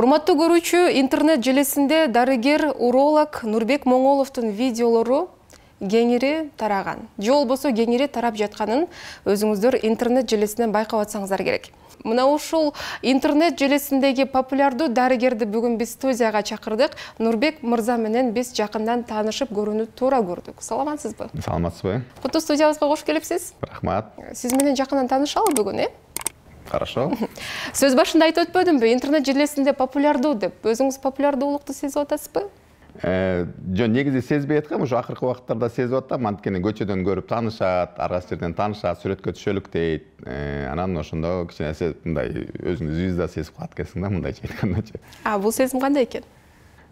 Урматтуу көрүүчү, интернет желесинде дарыгер уролог Нурбек Моңоловдун видеолору кеңири тараган. Же болбосо кеңири тарап жатканын өзүңүздөр интернет желесинен байкап атсаңыздар керек. Мына ушул интернет желесиндеги популярдуу дарыгерди бүгүн биз студияга чакырдык. Нурбек мырза менен биз жакындан таанышып көрүүнү туура көрдүк. Саламатсызбы? Саламатсызбы? Куту студиябызга кош келипсиз. Рахмат. Сиз менен жакындан таанышалы бүгүн, Хорошо. Сөз башында айтып өтпөдүмбү? Интернет желесинде популярдуу деп. Өзүңүз популярдуулукту сезип атасызбы? Жөн негизи сезбей аткам, ушу акыркы убакыттарда сезип атам. Анткени көчөдөн көрүп таанышат, ар кайсы жерден таанышат, сүрөткө түшөлүк дейт. Анан ошондо кичине мындай өзүңдү звезда сезип калат экенсиң да, мындайча айткандачы. Бул сезим кандай экен?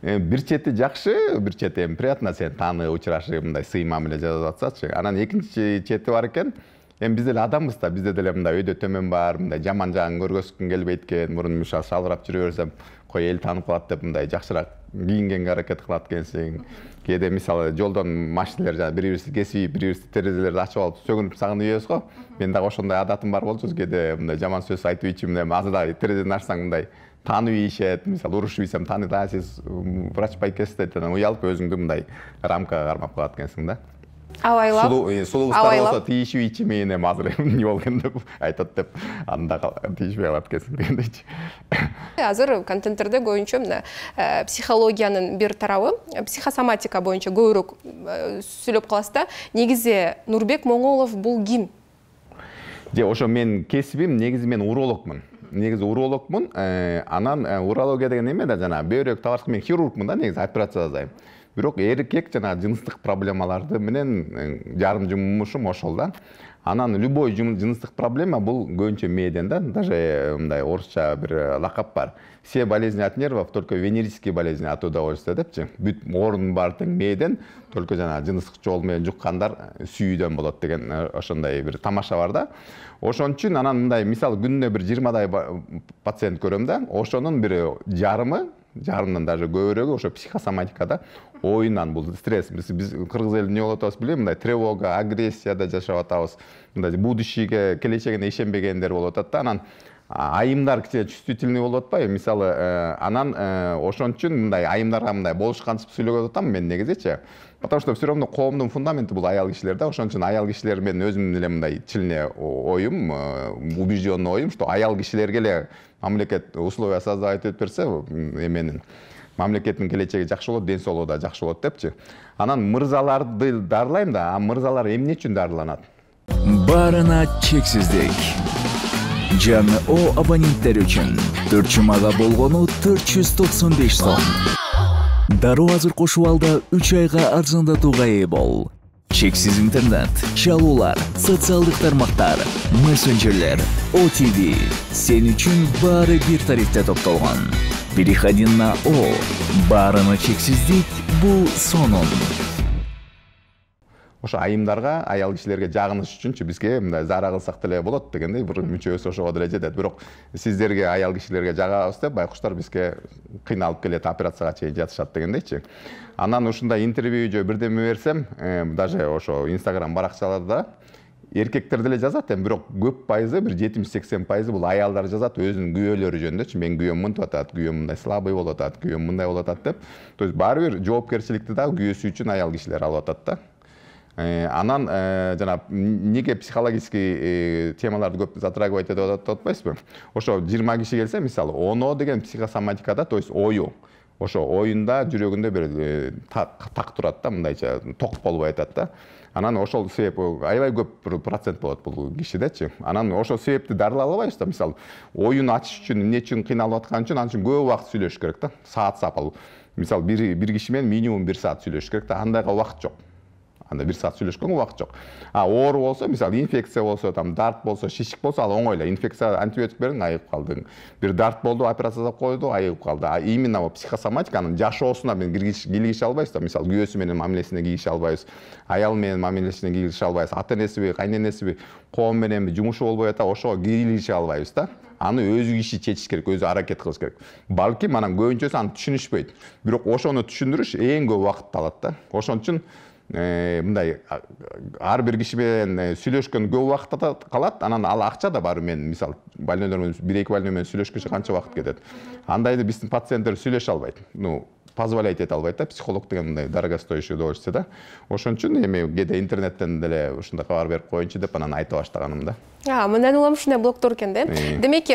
Бир чети жакшы, бир чети приятно сени таанып, учурашып, мындай сый мамиле жасап атсачы. Анан экинчи чети бар экен. Биз деле адамбыз да, бизде деле мындай өйдө төмөн бар, мындай жаман жагын көргөзгүм келбейт экен. Мурун мисалы шалбырап жүрө берсем, кой эл таанып калат деп мындай жакшыраак кийингенге аракет кылат экенсиң. Кээде мисалы жолдон машиналар жана бири-бирибизди кесип, бири-бирибизди терезелерди ачып алып сөгүнүп сагынып ийебиз го. Мен дагы ошондой адатым бар болчу. Кээде мындай жаман сөз айтып ийчүмүн, эми азыр дагы терезени ачсаң мындай таанып ийишет, мисалы урушуп ийсем тааныйт, сиз врач байкесиз дейт, анан уялып өзүңдү мындай рамкага кармап калат экенсиң да. Абайлап. Сулуубуздар болсо тийишип ийчүмүн, эми азыр эмне болгон деп айтат деп анда тийишпей калат экенсиң дегендейчи. Азыр контенттерде көбүнчө мына психологиянын бир тарабы, психосоматика боюнча көбүрөөк сүйлөп каласыз да. Негизи Нурбек Моңолов бул ким? Ошо мен кесибим, негизи мен урологмун. Негизи урологмун. Анан урология деген эме да, жана бөйрөк табарчык, мен хирургмун да, негизи операция жасайм. Бирок эркек жана жыныстык проблемаларды менен жарым жумушум ошол да. Анан любой жыныстык проблема бул көбүнчө мээден да, даже мындай орусча бир лакап бар. Все болезни от нервов, только венерические болезни от удовольствия депчи. Бүт орун бар тең мээден, только жана жыныстык жол менен жуккандар сүйүүдөн болот деген ошондой бир тамаша бар да. Ошон үчүн анан мындай мисалы күнүнө бир 20дай пациент көрөм да. Ошонун бир жарымдан даже көбүрөөгү ошо психосоматикада оюнан, бул стресс. Биз кыргыз элинде эмне болуп атабыз билем, мындай тревога, агрессияда жашап атабыз. Мындай будущийге, келечегине ишенбегендер болуп атат да. Анан айымдар кичине чувствительный болуп атпайбы? Мисалы, анан ошон үчүн мындай айымдарга мындай болушкансып сүйлөгөп атам мен негизичи. Потому что все равно коомдун фундаменти бул аял кишилер да. Ошон үчүн аял кишилер мен өзүмдүн эле мындай чилне оюм, убежденный оюм, что аял кишилерге эле мамлекет условия создавать этип берсе, эменин мамлекеттин келечеги жакшы болот, ден соолугу да жакшы болот депчи. Анан мырзаларды дарылайм да, мырзалар эмне үчүн дарыланат? Баарына чексиздик. Жаңы О абоненттер үчүн 4 жумага болгону 495 сом. Дароо азыр кошуп алда 3 айга арзандатууга ээ бол. Чексиз интернет, чалуулар, социалдык тармактар, мессенджерлер, OTV. Сен үчүн баары бир тарифте топтолгон. Переходи на О. Баарына чексиздик бул сонун. Ошо айымдарга, аял кишилерге жагыныш үчүнчү бизге мындай зара кылсак деле болот дегендей бир мүчөбүз ошого деле жетет. Бирок сиздерге, аял кишилерге жагабыз деп байкуштар бизге кыйналып келет, операцияга чейин жатышат дегендейчи. Анан ушундай интервью же бирдеме берсем, даже ошо Instagram баракчаларда эркектер деле жазат, бирок көп пайызы, бир 70-80% бул аялдар жазат өзүнүн күйөөлөрү жөнүндө. Мен күйөөм мынтип атат, күйөөм мындай слабый болуп атат, күйөөм мындай болуп атат деп. То есть баары бир жоопкерчиликти дагы күйөөсү үчүн аял кишилер алып атат да. Анан жана неге психологический темаларды көп затрагивать этип атпайсызбы? Ошо 20 киши келсе, мисалы, 10 деген психосоматикада, то есть ою. Ошо оюнда, жүрөгүндө бир так турат да, мындайча ток болбой атат да. Анан ошол себеп аябай көп процент болот бул кишидечи. Анан ошол себепти дарылай албайбыз да, мисалы, оюн ачыш үчүн, эмне үчүн кыйналып аткан үчүн, анын үчүн көп убакыт сүйлөш керек да. Саат сапал. Мисалы, бир киши менен минимум 1 саат сүйлөш керек да, андайга убакыт жок. Анда 1 саат сүйлөшкөнгө убакыт жок. Оору болсо, мисалы, инфекция болсо, там дарт болсо, шишик болсо, ал оңой эле. Инфекция, антибиотик бериң, айыгып калдың. Бир дарт болду, операция жасап койду, айыгып калды. Именно психосоматиканын жашоосуна мен кийлигише албайбыз да. Мисалы, күйөөсү менен мамилесине кийлигише албайбыз. Аял менен мамилесине кийлигише албайбыз. Ата энесиби, кайненесиби, коом мененби жумушу болбой ата, ошого кийлигише албайбыз да. Аны өзү киши чечиш керек, өзү аракет кылыш керек. Балким анан көбүнчөсү аны түшүнүшпөйт. Бирок ошону түшүндүрүш эң көп убакытты алат да. Ошон үчүн мындай ар бир киши менен сүйлөшкөн көп убакыт калат, анан ал акча да бар. Мен мисалы больнойлор менен 1-2 больной менен сүйлөшкөнчө канча убакыт кетет. Андайды биздин пациенттер сүйлөшө албайт. Позволять ете албайт да, психолог деген мындай дорогостоящий удовольствие да. Ошон үчүн эми кээде интернеттен деле ушундай кабар берип коеюнчу деп анан айтып баштаганым да. Мындан улам ушундай блоктор экен да. Демек,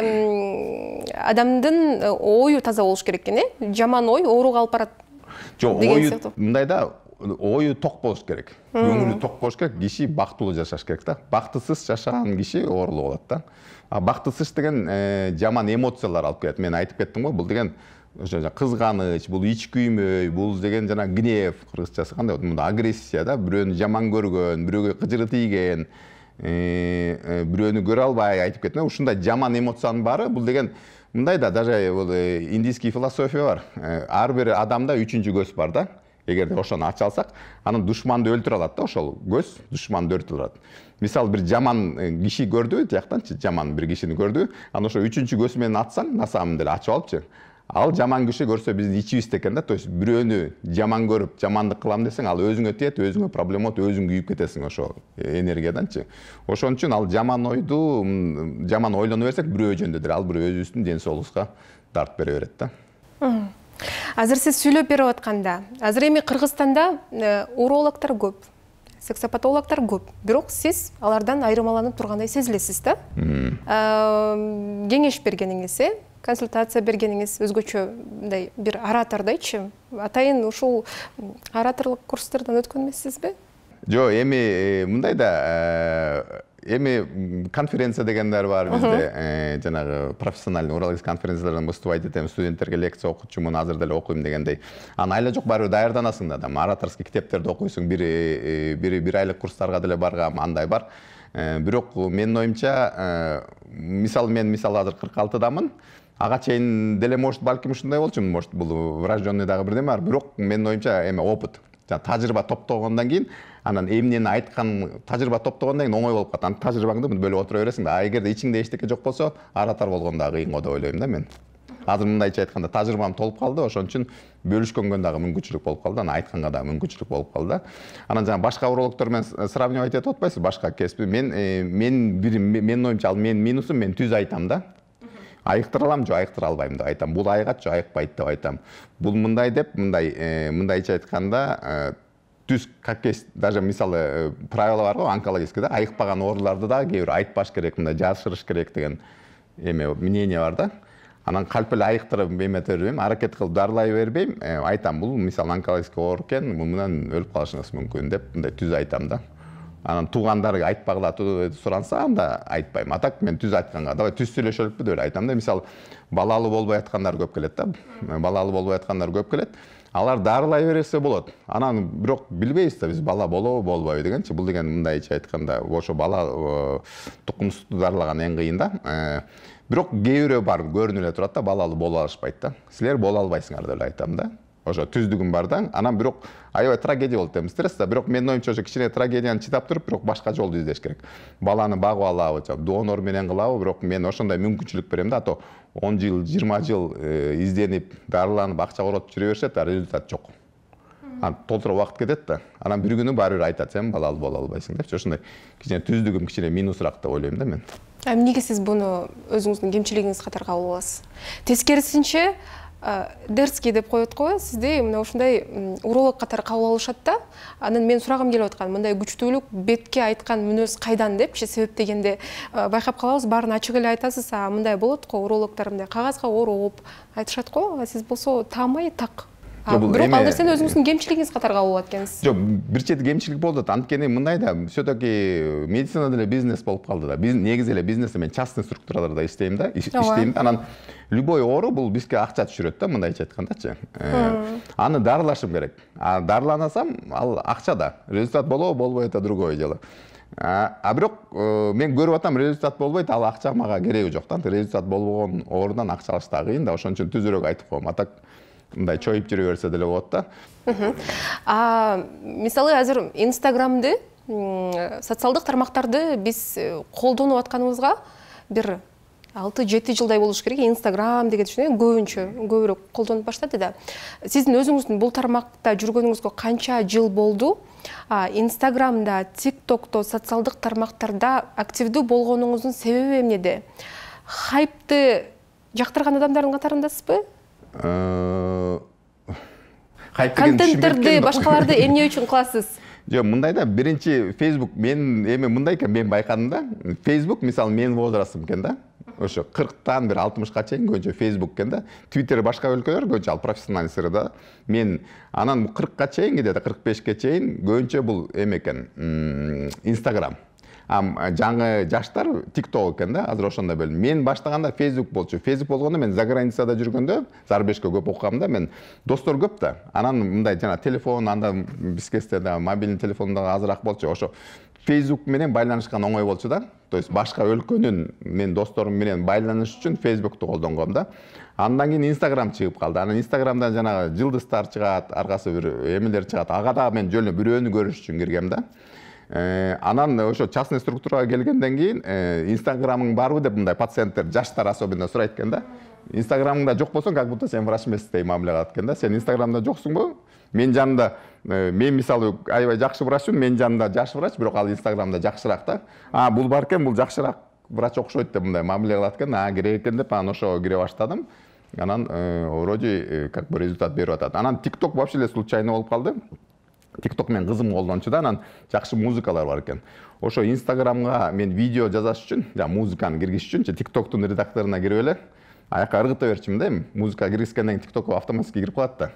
адамдын ою таза болуш керек экен, жаман ой ооруга алып барат. Жок, ою мындай да, ою ток болуш керек. Көңүлү ток болуш керек, киши бактылуу жашаш керек да. Бактысыз жашаган киши оорулуу болот да. Бактысыз деген жаман эмоциялар алып келет. Мен айтып кеттим го, бул деген кызганыч, бул ич күймөй, бул деген жана гнев, кыргызчасы кандай болот? Мында агрессия да, бирөөнү жаман көргөн, бирөөгө кыжыры тийген, бирөөнү көрө албай айтып кеттим. Ушундай жаман эмоциянын баары бул деген мындай да, даже бул индийский философия бар. Ар бир адамда үчүнчү көз бар да. Эгерде ошону ача алсак, анын душманды өлтүрө алат да, ошол көз душманды өлтүрө алат. Мисалы бир жаман киши көрдү, тияктанчы жаман бир кишини көрдү, анан ошо үчүнчү көз менен атсаң, насамын деле ачып алыпчы. Ал жаман киши көрсө биздин ичибизде экен да, то есть бирөөнү жаман көрүп, жамандык кылам десең, ал өзүңө тиет, өзүңө проблема болот, өзүң күйүп кетесиң ошо энергияданчы. Ошон үчүн ал жаман ойду, жаман ойлоно берсек, бирөө жөнүндө деле ал бирөө өзүбүздүн ден соолугубузга дарт бере берет да. Азыр сиз сүйлөп берип атканда, азыр эми Кыргызстанда урологдор көп, сексопатологдор көп, бирок сиз алардан айырмаланып тургандай сезилесиз да? Кеңеш бергениңиз, консультация бергениңиз өзгөчө мындай бир оратордойчу. Атайын ушул ораторлук курстардан өткөн эмессизби? Жок, эми мындай да, эми конференция дегендер бар бизде, жанагы профессиональный урологический конференциялардан выступать этем, студенттерге лекция окутчумун, азыр деле окуйм дегендей. Анан айла жок, баары даярданасың да, ораторский китептерди окуйсуң, бир айлык курстарга деле баргам, андай бар. Бирок менин оюмча, мисалы мен азыр 46-дамын. Ага чейин деле может балким ушундай болчумун, может бул врожденный дагы бирдеме бар, бирок менин оюмча эме опыт, тажрыйба топтогондон кийин, анан эмнени айткан тажрыйба топтогондон кийин оңой болуп калат. Анан тажрыйбаңды бөлүп отура бересиң да. Эгерде ичиңде эчтеке жок болсо, оратор болгон дагы кыйын го деп ойлойм да мен. Азыр мындайча айтканда тажрыйбам толуп калды, ошон үчүн бөлүшкөнгө дагы мүмкүнчүлүк болуп калды, анан айтканга дагы мүмкүнчүлүк болуп калды. Анан жана башка урологдор менен сравнивать этип атпайсыз, башка кесип. Менин оюмча ал менин минусум, мен түз айтам да. Айыктыра алам, жок айыктыра албайм деп айтам. Бул айыгат, жок айыкпайт деп айтам. Бул мындай деп, мындайча айтканда, түз как есть, даже мисалы правила бар го онкологический да, айыкпаган ооруларды да кээ бир айтпаш керек, мындай жашырыш керек деген эме мнение бар да. Анан калп эле айыктырып эмете бербейм, аракет кылып дарылай бербейм, айтам бул мисалы онкологический оору экен, бул менен өлүп калышыңыз мүмкүн деп мындай түз айтам да. Анан туугандарга айтпагыла суранса, анда айтпайм. Атак мен түз айтканга, давай түз сүйлөшөлүкпү деп айтам да. Мисалы балалуу болбой аткандар көп келет да. Балалуу болбой аткандар көп келет. Алар дарылай берсе болот. Анан бирок билбейбиз да биз бала болобу, болбойбу дегенчи. Бул деген мындайча айтканда, ошо бала тукумсузду дарылаган эң кыйын да. Бирок кээ бирөө бар, көрүнүп эле турат да, балалуу боло алышпайт да. Силер боло албайсыңар деп айтам да. Ошо түздүгүм бар да. Анан бирок аябай трагедия болот дейм. Стресс да, бирок менин оюмча ошо кичине трагедияны чыдап туруп, бирок башка жолду издеш керек. Баланы багып алабы, донор менен кылабы, бирок мен ошондой мүмкүнчүлүк берем да. Ато 10 жыл, 20 жыл изденип, дарыланып, акча коротуп жүрө беришет, а результат жок. Анан толтура убакыт кетет да. Анан бир күнү баары бир айтат, сен балалуу боло албайсың депчи. Ошондой кичине түздүгүм кичине минусураак деп ойлойм да мен. Эмнеге сиз буну өзүңүздүн кемчилигиңиз катары кабыл аласыз? Тескерисинче Дерский деп коет го, сизди мына ушундай уролог катары кабыл алышат да. Анан мен сурагым келип аткан, мындай күчтүүлүк, бетке айткан мүнөз кайдан депчи, себеп дегенде байкап калабыз, баарын ачык эле айтасыз, мындай болот го, урологдор мындай кагазга ороп айтышат го, сиз болсо таамай так. Бирок ал нерсени өзүңүздүн кемчилигиңиз катары кабыл алат экенсиз. Жок, бир чети кемчилик болду. Анткени мындай да, все-таки медицина деле бизнес болуп калды да. Биз негизи эле бизнесте мен частный структураларда иштейм да. Анан любой оору бул бизге акча түшүрөт да, мындайча айткандачы. Аны дарылашым керек. Дарыланасам, ал акча да. Результат болобу, болбойт, это другое дело. Бирок мен көрүп атам, результат болбойт, ал акча мага кереги жок да. Результат болбогон оорудан акча алыш да кыйын да. Ошон үчүн түзүрөөк айтып коем. Атак мындай чоюп жүрө берсе деле болот да. Мисалы азыр Инстаграмды, социалдык тармактарды биз колдонуп атканыбызга бир 6-7 жылдай болуш керек. Instagram деген түшүнө көбүрөөк колдонуп баштады да. Сиздин өзүңүздүн бул тармакта жүргөнүңүзгө канча жыл болду? Instagramда, TikTokто, социалдык тармактарда активдүү болгонуңуздун себеби эмнеде? Хайпты жактырган адамдардын катарындасызбы? Контенттерди башкаларды эмне үчүн кыласыз? Жок, мындай да, биринчи Facebook мен эми мындай экен, мен байкадым да. Facebook мисалы менин возрастым экен да. Ошо 40-тан бир 60-ка чейин көбүнчө Facebook экен да. Twitter башка өлкөлөр көбүнчө ал профессиональный сыры да. Мен анан 40-ка чейин, где-то 45-ке чейин көбүнчө бул эме экен, Instagram. Жаңы жаштар TikTok экен да, азыр ошондой бөлүм. Мен баштаганда Facebook болчу. Facebook болгондо мен за границада жүргөндө, Зарбешке көп окугамда, мен достор көп да. Анан мындай жана телефон, анда бизкесте да мобилный телефонда азыраак болчу. Ошо Facebook менен байланышкан оңой болчу да. То есть башка өлкөнүн мен досторум менен байланыш үчүн Facebook'ту колдонгом да. Андан кийин Instagram чыгып калды. Анан Instagram'дан жана жылдыздар чыгат, аркасы бир эмелер чыгат. Ага да мен жөн бирөөнү көрүш үчүн киргем да. Анан ошо частный структурага келгенден кийин Instagram'ың барбы деп мындай пациенттер, жаштар особенно сурайт экен да. Instagram'ыңда жок болсоң, как будто сен врач эмессиңдей мамиле кылат экен да. Сен Instagram'да жоксуңбу? Мен жанымда мен мисалы аябай жакшы врачмын, мен жанымда жаш врач, бирок ал Instagram'да жакшыраак да. Бул бар экен, бул жакшыраак врач окшойт деп мындай мамиле кылат экен. Керек экен деп анан ошо кире баштадым. Анан вроде как бы результат берип атат. Анан TikTok вообще эле случайно болуп калды. TikTok мен кызым колдончу да, анан жакшы музыкалар бар экен. Ошо Instagram'га мен видео жазаш үчүн, музыканы киргизиш үчүн TikTok'тун редакторуна кирип эле аяка ыргыта берчимин да, музыка киргизгенден кийин TikTok'ко автоматически кирип калат да.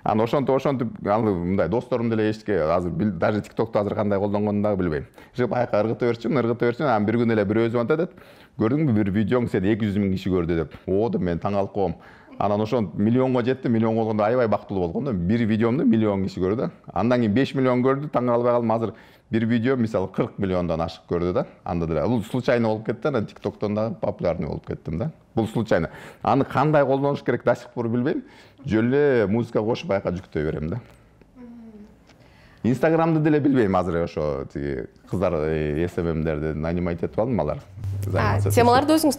Анан ошентип ал мындай досторум деле эчке азыр даже TikTok'ту азыр кандай колдонгонун дагы билбейм. Ошо аяка ыргыта берчимин, анан бир күн эле бирөө звонтот деп, көрдүңбү бир видеоң сени 200 000 киши көрдү деп. Деп мен таң калып коем. Анан ошон миллионго жетти, миллион болгондо аябай бактылуу болгом да. Бир видеомду миллион киши көрдү да. Андан кийин 5 миллион көрдү, таң калбай калдым. Азыр бир видео мисалы 40 миллиондон ашык көрдү да. Анда деле бул случайно болуп кетти, анан TikTok'тон дагы популярный болуп кеттим да. Бул случайно. Аны кандай колдонуш керек до сих пор билбейм. Жөн эле музыка кошуп аяка жүктөй берем да. Instagram'ды деле билбейм азыр, ошо тиги кыздар SMM'дерди нанимать этип алдым алар. Темаларды өзүңүз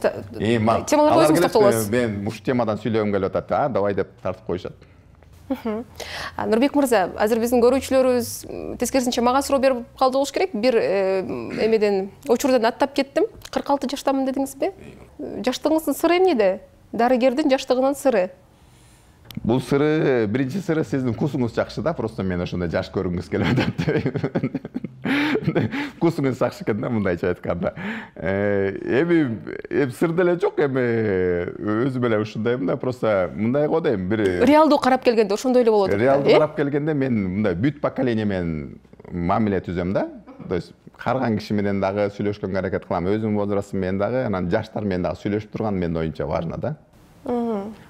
топтолосуз. Мен ушу темадан сүйлөгүм келип атат, давай деп тартып коюшат. Нурбек мырза, азыр биздин көрүүчүлөрүбүз тескерисинче мага суроо берип калды болуш керек. Бир эмеден учурдан аттап кеттим. 46 жаштамын дедиңизби? Жаштыгыңыздын сыры эмнеде? Дарыгердин жаштыгынын сыры. Бул сыры, биринчи сыры сиздин вкусуңуз жакшы да, просто мен ошондой жаш көрүнгүс келип атат. Вкусуңуз жакшы экен да, мындайча айтканда. Эми сыр деле жок, эми өзүм эле ушундаймын да, просто мындай го дейм, бир реалдуу карап келгенде ошондой эле болот. Реалдуу карап келгенде мен мындай бүт поколение менен мамиле түзөм да. То есть карган киши менен дагы сүйлөшкөнгө аракет кылам. Өзүм возрастым менен дагы, анан жаштар менен дагы сүйлөшүп турган менин оюмча важно да.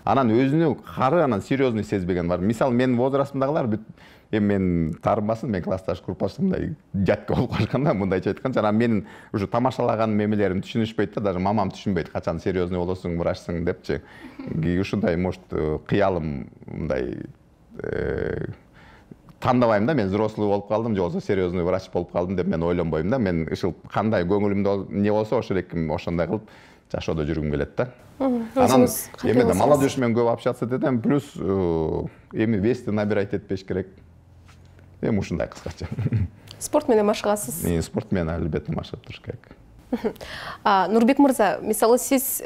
Анан өзүнү кары, анан серьезный сезбеген бар. Мисалы менин возрастымдагылар бүт мен тарбасын, мен классташ группасымдай дядька болуп калганда, мындайча айтканча, анан менин ушу тамашалаган мемелерим түшүнүшпөйт да, даже мамам түшүнбөйт, качан серьезный болосуң, врачсың депчи. Ушундай, может, кыялым мындай тандабайм да, мен взрослый болуп калдым, же болбосо серьезный врач болуп калдым деп мен ойлонбойм да. Мен ушул кандай көңүлүмдө эмне болсо, ошондой кылып жашоодо жүргүм келет да. Анан эмеде молодежь менен көп общаться этем, плюс эми вести набирать этпеш керек. Эми ушундай кыскача. Спорт менен машыгасыз? Спорт менен албетте машыгып туруш керек. Нурбек мырза, мисалы сиз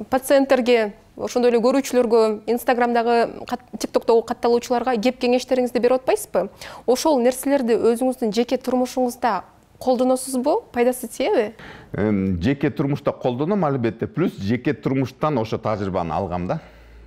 пациенттерге, ошондой эле көрүүчүлөргө, Instagram'дагы, TikTok'тогу катталуучуларга кеп кеңештериңизди берип атпайсызбы? Ошол нерселерди өзүңүздүн жеке турмушуңузда колдоносузбу? Пайдасы тиеби? Жеке турмушта колдоном албетте, плюс жеке турмуштан ошо тажрыйбаны алгам да.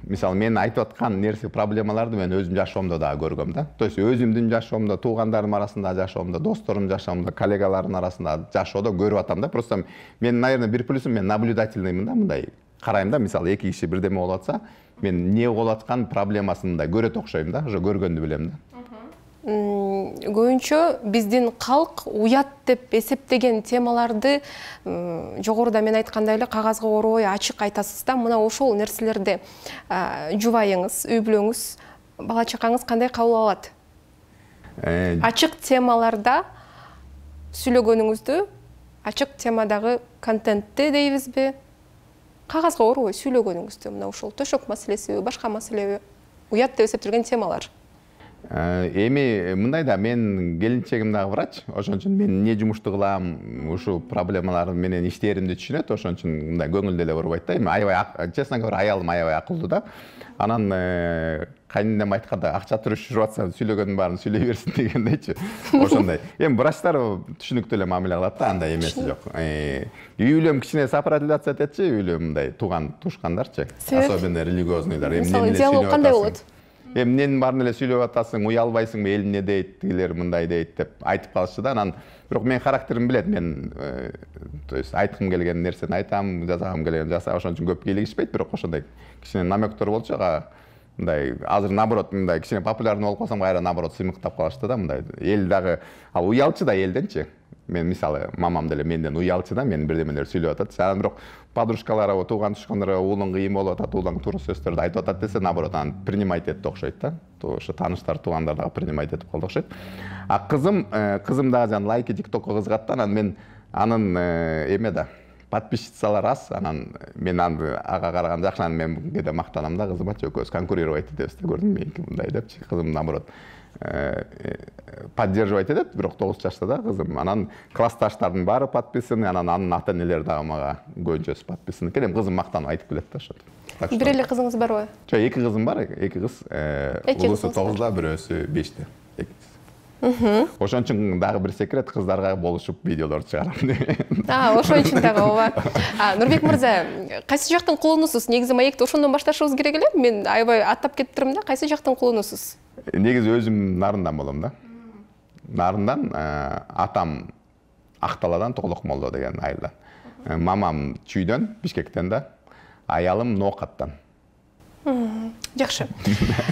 Мисалы мен айтып аткан нерсе проблемаларды мен өзүм жашоомдо дагы көргөм да. То есть өзүмдүн жашоомдо, туугандарым арасында жашоомдо, досторум жашоомдо, коллегалардын арасында жашоодо көрүп атам да. Просто мен, наверное, бир плюсум, мен наблюдательныймын да, мындай карайм да. Мисалы 2 киши бирдеме болуп атса, мен эмне болуп аткан проблемасын мындай көрөт окшойм да, уже көргөндү билем да. Көбүнчө биздин калк уят деп эсептеген темаларды жогоруда мен айткандай эле кагазга оробой ачык айтасыз да. Мына ошол нерселерди жубайыңыз, үй бүлөңүз, бала чакаңыз кандай кабыл алат? Ачык темаларда сүйлөгөнүңүздү ачык темадагы контентти дейбизби? Кагазга орой сүйлөгөнүңүздө мына ушул төшөк маселеси, башка маселеби, уят деп эсептелген темалар. Эми мындай да, мен келинчегим дагы врач, ошон үчүн мен эмне жумушту кылам, ушу проблемалар менен иштеримди түшүнөт, ошон үчүн мындай көңүл деле бурбайт да. Эми аябай, честно говоря, аялым аябай акылдуу да. Анан кайненем айтканда акча түшүрүп атса сүйлөгөндүн баарын сүйлөй берсин дегендейчи. Ошондой. Эми врачтар түшүнүктүү эле мамиле кылат да, андай эмеси жок. Үй бүлөм кичине сопротивляция этетчи, үй бүлөм мындай тушкандарчы, особенно религиознуйлар. Мисалы диалог кандай болот? Эмненин баарын эле сүйлөп атасың, уялбайсыңбы, эл эмне дейт, тигилер мындай дейт деп айтып калышчу да. Анан бирок мен характеримди билет, мен то есть айткым келген нерсени айтам, жасагым келгенди жасайм, ошон үчүн көп кийлигишпейт, бирок ошондой кичине намектор болчу, мындай азыр наоборот мындай кичине популярный болуп калсам, кайра наоборот сыймыктап калышты да, мындай. Эл дагы ал уялчы да элденчи. Мен мисалы мамам деле менден уялчы да, мен бирдемелер сүйлөп атат. Анан бирок подружкалары, тууган тушкандары уулуң кыйын болуп атат, уулуң туура сөздөрдү айтып атат десе, наоборот анан принимать этти окшойт да. Ошо тааныштар, туугандар дагы принимать этип калды окшойт. А кызым дагы жана лайки тиктокко кызыгат да, анан мен анын эме да подписчицалар аз, анан мен ага караган жакшы, анан мен кээде мактанам да, кызымачы экөөбүз конкурировать этебиз да, көрдүңбү меники мындай депчи. Кызым наоборот поддерживать этет, бирок 9 жашта да кызым. Анан классташтардын баары подписан, анан анын ата энелери дагы мага көбүнчөсү подписан экен. Кызым мактанып айтып келет да ошо. Бир эле кызыңыз барбы? Жок, 2 кызым бар, 2 кыз. Улусу 9да, бирөөсү 5те. Ошон үчүн дагы бир секрет, кыздарга болушуп видеолор чыгарам. Ошон үчүн дагы ооба. Нурбек мырза, кайсы жактын кулунусуз? Негизи маекти ошондон башташыбыз керек эле. Мен аябай аттап кеттирим да. Кайсы жактын кулунусуз? Негизи өзүм Нарындан болом да. Нарындан, атам Акталадан, Тоголок Молдо деген айылдан. Мамам Чүйдөн, Бишкектен да. Аялым Ноокаттан. Жакшы.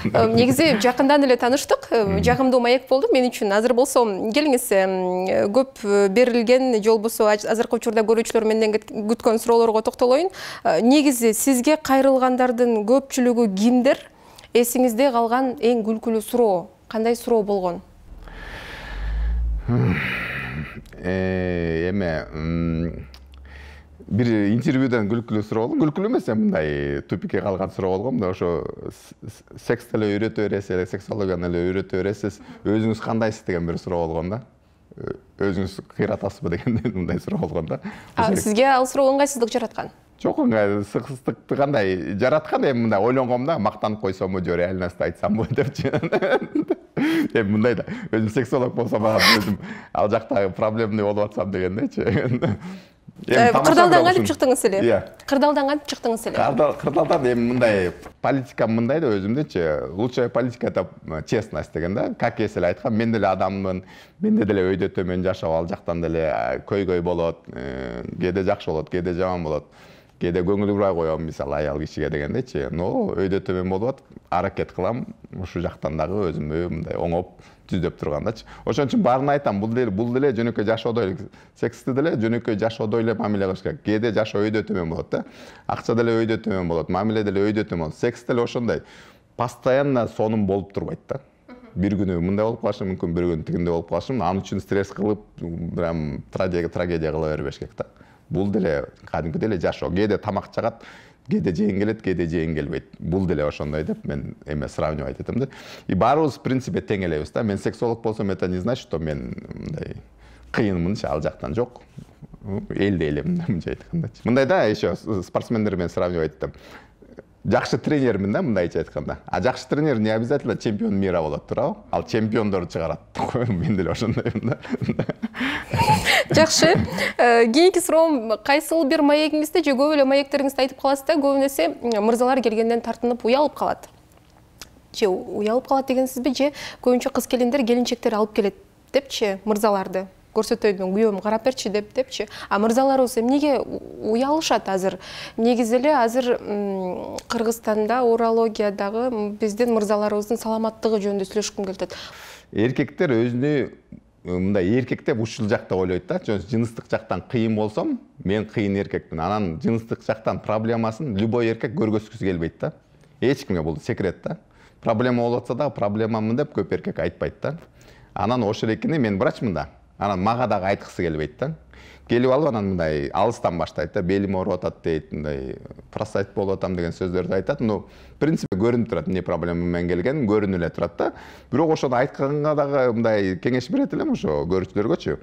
Негизи жакындан эле тааныштык, жагымдуу маек болду мен үчүн. Азыр болсо келиңиз, көп берилген же болбосо азыркы учурда көрүүчүлөр менден күткөн суроолорго токтолоюн. Негизи сизге кайрылгандардын көпчүлүгү кимдер? Эсиңизде калган эң күлкүлүү суроо кандай суроо болгон? Бир интервьюдан күлкүлүү суроо болгон. Күлкүлүү эмес, мындай тупикке калган суроо болгон. Ошо секс деле үйрөтө бересиз, сексологияны эле үйрөтө бересиз, өзүңүз кандайсыз деген бир суроо болгон да. Өзүңүз кыйратасызбы деген мындай суроо болгон да. Сизге ал суроо ыңгайсыздык жараткан? Жок, ыңгайсыздыкты кандай жараткан, эми мындай ойлонгом да, мактанып койсомбу же реальность айтсамбы депчи. Эми мындай да, өзүм сексолог болсом, өзүм ал жакта проблемный болуп атсам дегендейчи. Кырдаалдан кантип чыктыңыз эле? Кырдаалдан кантип чыктыңыз эле? Кырдаалдан эми мындай политика мындай да өзүмдөчү. Лучшая политика это честность деген да. Как эс эле айткан, мен деле адаммын, менде деле өйдө төмөн жашап, ал жактан деле көйгөй болот, кээде жакшы болот, кээде жаман болот. Кээде көңүл бурбай коем, мисалы аял кишиге дегендейчи. Но өйдө төмөн болуп, аракет кылам, ушул жактан дагы өзүмдү мындай оңоп түздөп тургандачы. Ошон үчүн баарын айтам, бул деле жөнөкөй жашоодой, сексти деле жөнөкөй жашоодой эле мамиле кылыш керек. Кээде жашоо өйдө төмөн болот да. Акча деле өйдө төмөн болот, мамиле деле өйдө төмөн болот. Секс деле ошондой. Постоянно сонун болуп турбайт да. Бир күнү мындай болуп калышы мүмкүн, бир күнү тигиндей болуп калышы мүмкүн. Анын үчүн стресс кылып, прям трагедия кыла бербеш керек да. Бул деле кадимки деле жашоо. Кээде тамак жагат, кээде жеген келет, кээде жеген келбейт. Бул деле ошондой деп мен эме сравнивать этем да. И баарыбыз в принципе тең элебиз да. Мен сексолог болсом, это не значит, что мен мындай кыйынмынчы, ал жактан жок. Элде элем мынча айткандачы. Мындай да, еще спортсмендер менен сравнивать этем. Жакшы тренермин да, мындайча айтканда. А жакшы тренер не обязательно чемпион мира болот, туурабы? Ал чемпиондорду чыгарат. Мен деле ошондоймун да. Жакшы. Кийинки суроом, кайсыл бир маегиңизде же көп эле маектериңизди айтып каласыз да, көбүн эсе мырзалар келгенден тартынып уялып калат. Же уялып калат дегенсизби, же көбүнчө кыз келиндер келинчектер алып келет депчи мырзаларды. Көрсөтөйдүн, күйөөм карап берчи депчи. А мырзаларыбыз эмнеге уялышат азыр? Негизи эле азыр Кыргызстанда урологиядагы биздин мырзаларыбыздын саламаттыгы жөнүндө сүйлөшкүм келет. Эркектер өзүнү мындай эркек деп ушул жакта ойлойт да. Жыныстык жактан кыйын болсом, мен кыйын эркекмин. Анан жыныстык жактан проблемасын любой эркек көргөзгүсү келбейт да. Эч кимге бул секрет да. Проблема болуп атса да, проблемамын деп көп эркек айтпайт да. Анан ошол экени мен врачмын да. Анан мага дагы айткысы келбейт да. Келип алып анан мындай алыстан баштайт да, белим ооруп атат дейт, мындай просайт болуп атам деген сөздөрдү айтат. Ну, в принципе, көрүнүп турат эмне проблема менен келгенин, көрүнүп эле турат да. Бирок ошону айтканга дагы мындай кеңеш берет элем ошо көрүүчүлөргөчү.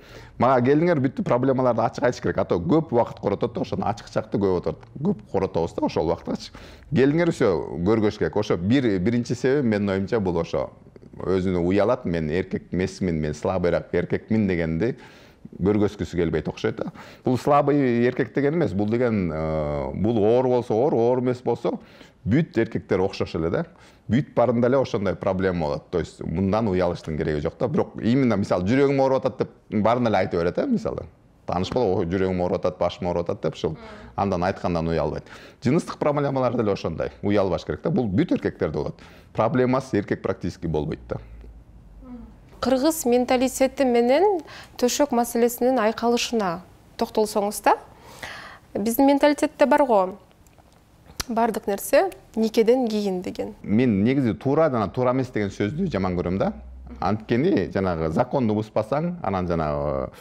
Мага келиңер бүттү проблемаларды ачык айтыш керек. Ато көп убакыт коротот да, ошону ачыкчакты көп коротобуз да ошол убактыгачы. Келиңер все көргөш керек. Ошо биринчи себеби менин оюмча бул ошо өзүнө уялат, мен эркек эмесмин, мен слабыйраак эркекмин дегенди көргөзгүсү келбейт окшойт да. Бул слабый эркек деген эмес, бул деген бул оору болсо оор эмес болсо бүт эркектер окшош эле да. Бүт барында эле ошондой проблема болот. То есть мындан уялыштын кереги жок да. Бирок именно мисалы жүрөгүм ооруп атат деп баарына эле айта берет, мисалы. Тааныш болуп, жүрөгүм ооруп атат, башым ооруп атат деп ушул андан айткандан уялбайт. Жыныстык проблемалар деле ошондой. Уялбаш керек да. Бул бүт эркектерде болот. Проблемасы эркек практически болбойт да. Кыргыз менталитети менен төшөк маселесинин айкалышына токтолсоңуз да. Биздин менталитетте бар го. Бардык нерсе никеден кийин деген. Мен негизи туура жана туура эмес деген сөздү жаман көрөм да. Анткени жанагы законду бузбасаң, анан жанагы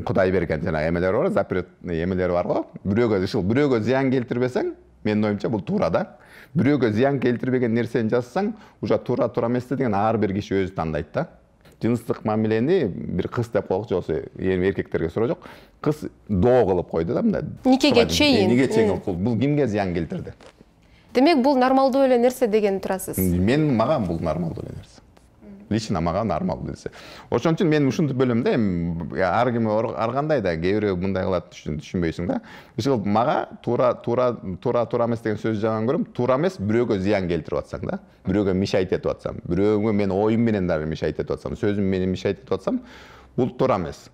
Кудай берген жанагы эмелер бар, запрет эмелери бар го. Бирөөгө зыян келтирбесең, менин оюмча бул туура да. Бирөөгө зыян келтирбеген нерсени жасасаң, уже туура эмес деген ар бир киши өзү тандайт да. Жыныстык мамилени бир кыз деп коелучу, болсо эркектерге суроо жок. Кыз доо кылып койду да мындай. Никеге чейин. Бул кимге зыян келтирди? Демек бул нормалдуу эле нерсе деген турасыз. Мага бул нормалдуу эле нерсе. Лично мага нормалдуу нерсе. Ошон үчүн мен ушинтип бөлөм да, ар ким ар кандай да, кээ бирөө мындай кылат түшүнбөйсүң да. Ошол мага туура эмес деген сөздү жаман көрөм. Туура эмес бирөөгө зыян келтирип атсаң да, бирөөгө мешайт этип атсам, бирөөгө мен оюм менен дагы мешайт этип атсам, сөзүм менен мешайт этип атсам, бул туура эмес.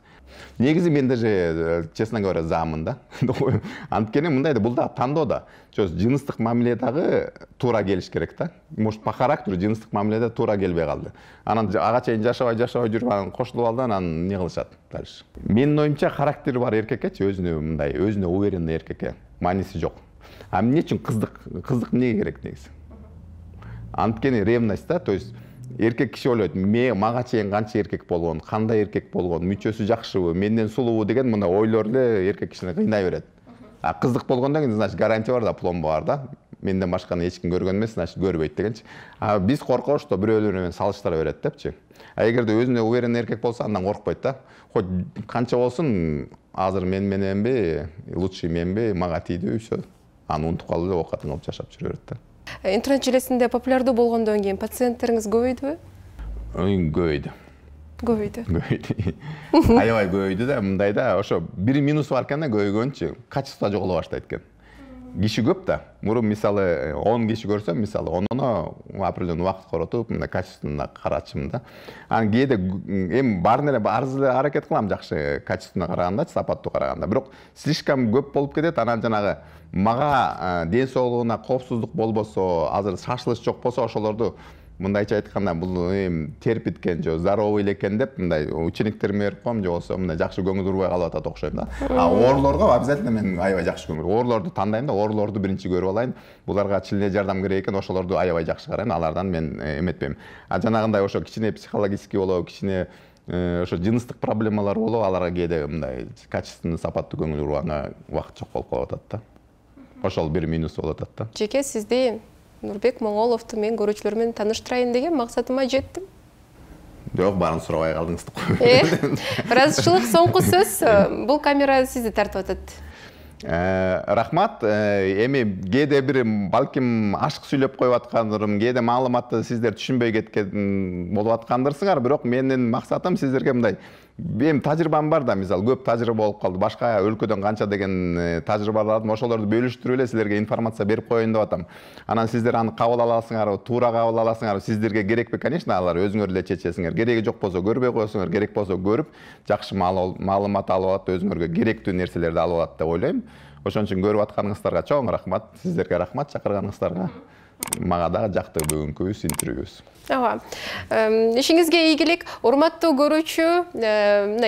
Негизи мен даже, честно говоря, замын да. Анткени мындай да, бул да тандоо да. Жыныстык мамиле дагы туура келиш керек да. Может, по характеру жыныстык мамиледе туура келбей калды. Анан ага чейин жашабай жүрүп, анан кошулуп алды, анан эмне кылышат дальше. Менин оюмча характери бар эркекке, өзүнө уверенный эркекке мааниси жок. А эмне үчүн кыздык эмнеге керек негизи? Анткени ревность да, то есть эркек киши ойлойт, мага чейин канча эркек болгон, кандай эркек болгон, мүчөсү жакшыбы, менден сулуубу деген мындай ойлор эле эркек кишини кыйнай берет. А кыздык болгондон кийин, значит, гарантия бар да, пломба бар да. Менден башканы эч ким көргөн эмес, значит, көрбөйт дегенчи. А биз коркобуз, что бирөөлөр менен салыштыра берет депчи. А эгерде өзүнө уверенный эркек болсо, андан коркпойт да. Хоть канча болсун, азыр мен мененби, лучший менби, мага тийди, все. Аны унутуп калып эле окатын кылып жашап жүрө берет да. Интернет желесинде популярдуу болгондон кийин пациенттериңиз көбөйдүбү? Көбөйдү. Көбөйдү. Аябай көбөйдү да, мындай да, ошо бир минусу бар экен да, көбөйгөнчү, качество жоголо баштайт экен. Киши көп да. Мурун мисалы 10 киши көрсөм, мисалы 10-уна определенный убакыт коротуп, мындай качественно карачым да. Анан кээде эми баарын эле арыз эле аракет кылам жакшы качественно караганда, сапаттуу караганда. Бирок слишком көп болуп кетет, анан жанагы мага ден соолугуна коопсуздук болбосо, азыр шашылыш жок болсо, ошолорду мындайча айтканда бул терпиткен же здоровый элекен деп мындай учениктериме берип коем, же болсо мындай жакшы көңүл урбай калып атат окшойм да. А оорулорго обязательно мен аябай жакшы көңүл. Оорулорду тандайм да, оорулорду биринчи көрүп алайын. Буларга чилне жардам керек экен, ошолорду аябай жакшы карайм, алардан мен эметпейм. А жанагындай ошо кичине психологический болобу, кичине ошо жыныстык проблемалар болобу, аларга кээде мындай качественный сапаттуу көңүл урганга убакыт жок болуп калып атат да. Ошол бир минус болуп атат да. Жеке сизди Нурбек Моңоловду мен көрүүчүлөр менен тааныштырайын деген максатыма жеттим. Жок, баарын сурабай калдыңыз деп. Ыраазычылык, соңку сөз. Бул камера сизди тартып атат. Рахмат. Эми кээде бир балким ашык сүйлөп коюп аткандырым, кээде маалыматты сиздер түшүнбөй кеткен болуп аткандырсыңар, бирок менин максатым сиздерге мындай эми тажрыйбам бар да, мисалы көп тажрыйба болуп калды. Башка өлкөдөн канча деген тажрыйбалардым, ошолорду бөлүштүрүп эле силерге информация берип коеюн деп атам. Анан сиздер аны кабыл аласыңарбы, туура кабыл аласыңарбы, сиздерге керекпи? Конечно, алар өзүңөр эле чечесиңер. Кереги жок болсо көрбөй коесуңар, керек болсо көрүп, жакшы маалымат алып алат, өзүңөргө керектүү нерселерди алып алат деп ойлойм. Ошон үчүн көрүп атканыңыздарга чоң рахмат. Сиздерге рахмат, чакырганыңыздарга. мага дагы жакты бүгүнкү интервьюбуз. Ага. Ишиңизге ийгилик, урматтуу көрүүчү,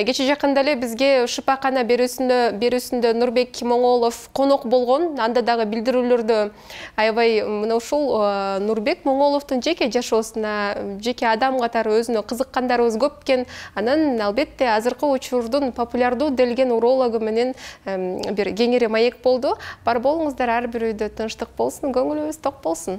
кече жакында эле бизге шыпакана берүүсүндө Нурбек Моңолов конок болгон. Анда дагы билдирүүлөрдө аябай мына ушул Нурбек Моңоловдун жеке жашоосуна, жеке адам катары өзүнө кызыккандарыбыз көп экен. Анан албетте азыркы учурдун популярдуу делген урологу менен бир кеңири маек болду. Бар болуңуздар, ар бир үйдө тынчтык болсун, көңүлүбүз ток болсун.